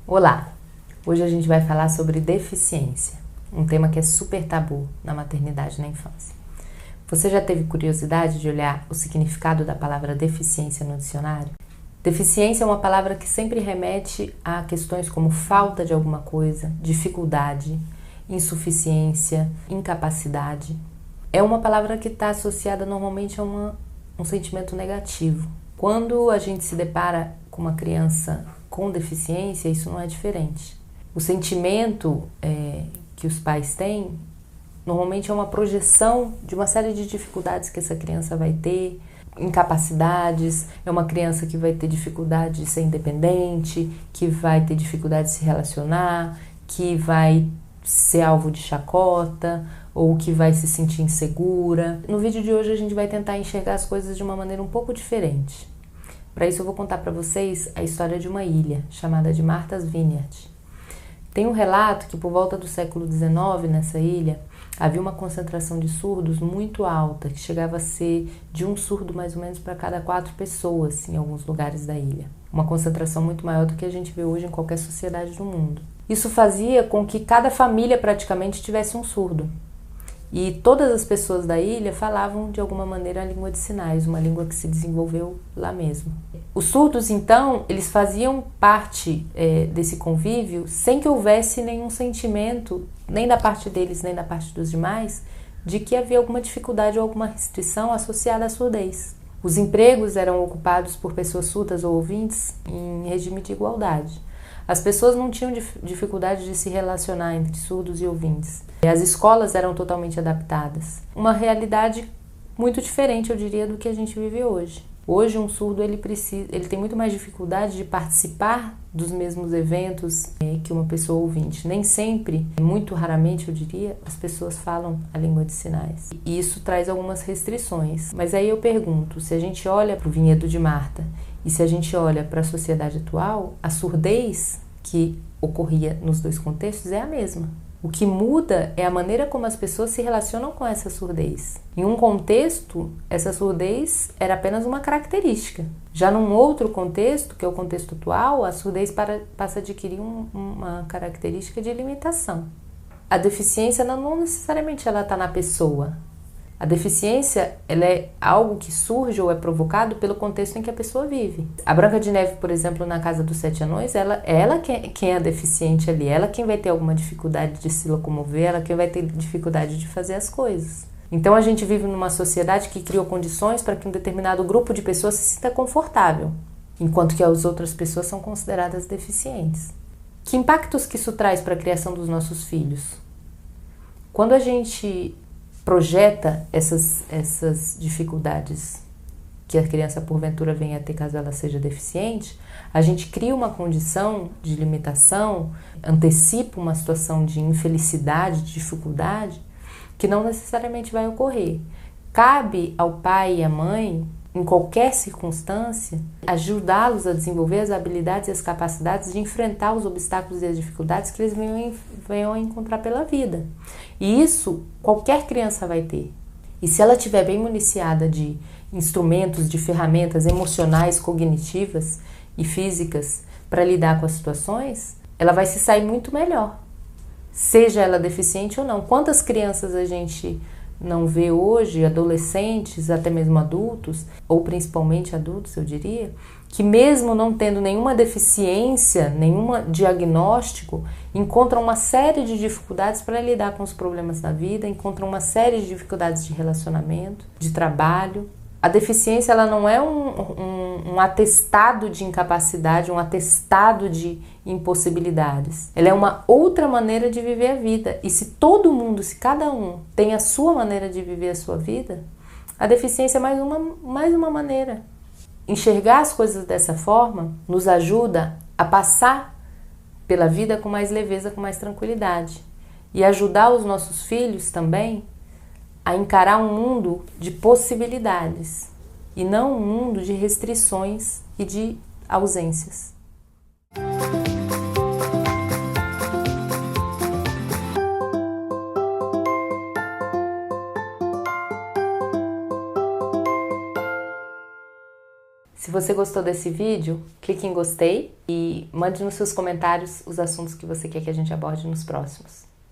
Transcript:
Olá! Hoje a gente vai falar sobre deficiência, um tema que é super tabu na maternidade e na infância. Você já teve curiosidade de olhar o significado da palavra deficiência no dicionário? Deficiência é uma palavra que sempre remete a questões como falta de alguma coisa, dificuldade, insuficiência, incapacidade. É uma palavra que está associada normalmente a um sentimento negativo. Quando a gente se depara com uma criança com deficiência, isso não é diferente. O sentimento que os pais têm normalmente é uma projeção de uma série de dificuldades que essa criança vai ter, incapacidades, é uma criança que vai ter dificuldade de ser independente, que vai ter dificuldade de se relacionar, que vai ser alvo de chacota ou que vai se sentir insegura. No vídeo de hoje a gente vai tentar enxergar as coisas de uma maneira um pouco diferente. Para isso eu vou contar para vocês a história de uma ilha chamada de Martha's Vineyard. Tem um relato que por volta do século XIX nessa ilha havia uma concentração de surdos muito alta, que chegava a ser de um surdo mais ou menos para cada 4 pessoas em alguns lugares da ilha. Uma concentração muito maior do que a gente vê hoje em qualquer sociedade do mundo. Isso fazia com que cada família praticamente tivesse um surdo. E todas as pessoas da ilha falavam de alguma maneira a língua de sinais, uma língua que se desenvolveu lá mesmo. Os surdos, então, eles faziam parte desse convívio sem que houvesse nenhum sentimento, nem da parte deles, nem da parte dos demais, de que havia alguma dificuldade ou alguma restrição associada à surdez. Os empregos eram ocupados por pessoas surdas ou ouvintes em regime de igualdade. As pessoas não tinham dificuldade de se relacionar entre surdos e ouvintes. As escolas eram totalmente adaptadas. Uma realidade muito diferente, eu diria, do que a gente vive hoje. Hoje um surdo ele tem muito mais dificuldade de participar dos mesmos eventos que uma pessoa ouvinte. Nem sempre, muito raramente eu diria, as pessoas falam a língua de sinais. E isso traz algumas restrições. Mas aí eu pergunto, se a gente olha para o vinhedo de Marta e se a gente olha para a sociedade atual, a surdez que ocorria nos dois contextos é a mesma. O que muda é a maneira como as pessoas se relacionam com essa surdez. Em um contexto, essa surdez era apenas uma característica. Já num outro contexto, que é o contexto atual, a surdez passa a adquirir uma característica de limitação. A deficiência não necessariamente ela está na pessoa. A deficiência ela é algo que surge ou é provocado pelo contexto em que a pessoa vive. A Branca de Neve, por exemplo, na Casa dos 7 Anões, ela quem é a deficiente ali, ela quem vai ter alguma dificuldade de se locomover, ela quem vai ter dificuldade de fazer as coisas. Então a gente vive numa sociedade que criou condições para que um determinado grupo de pessoas se sinta confortável, enquanto que as outras pessoas são consideradas deficientes. Que impactos que isso traz para a criação dos nossos filhos? Quando a gente projeta essas dificuldades que a criança porventura venha a ter caso ela seja deficiente, a gente cria uma condição de limitação, antecipa uma situação de infelicidade, de dificuldade, que não necessariamente vai ocorrer. Cabe ao pai e à mãe, em qualquer circunstância, ajudá-los a desenvolver as habilidades e as capacidades de enfrentar os obstáculos e as dificuldades que eles venham a encontrar pela vida. E isso qualquer criança vai ter. E se ela estiver bem municiada de instrumentos, de ferramentas emocionais, cognitivas e físicas para lidar com as situações, ela vai se sair muito melhor. Seja ela deficiente ou não. Quantas crianças a gente não vê hoje, adolescentes, até mesmo adultos, ou principalmente adultos, eu diria, que mesmo não tendo nenhuma deficiência, nenhum diagnóstico, encontram uma série de dificuldades para lidar com os problemas da vida, encontram uma série de dificuldades de relacionamento, de trabalho. A deficiência ela não é um atestado de incapacidade, um atestado de impossibilidades. Ela é uma outra maneira de viver a vida. E se todo mundo, se cada um tem a sua maneira de viver a sua vida, a deficiência é mais uma maneira. Enxergar as coisas dessa forma nos ajuda a passar pela vida com mais leveza, com mais tranquilidade. E ajudar os nossos filhos também a encarar um mundo de possibilidades e não um mundo de restrições e de ausências. Se você gostou desse vídeo, clique em gostei e mande nos seus comentários os assuntos que você quer que a gente aborde nos próximos.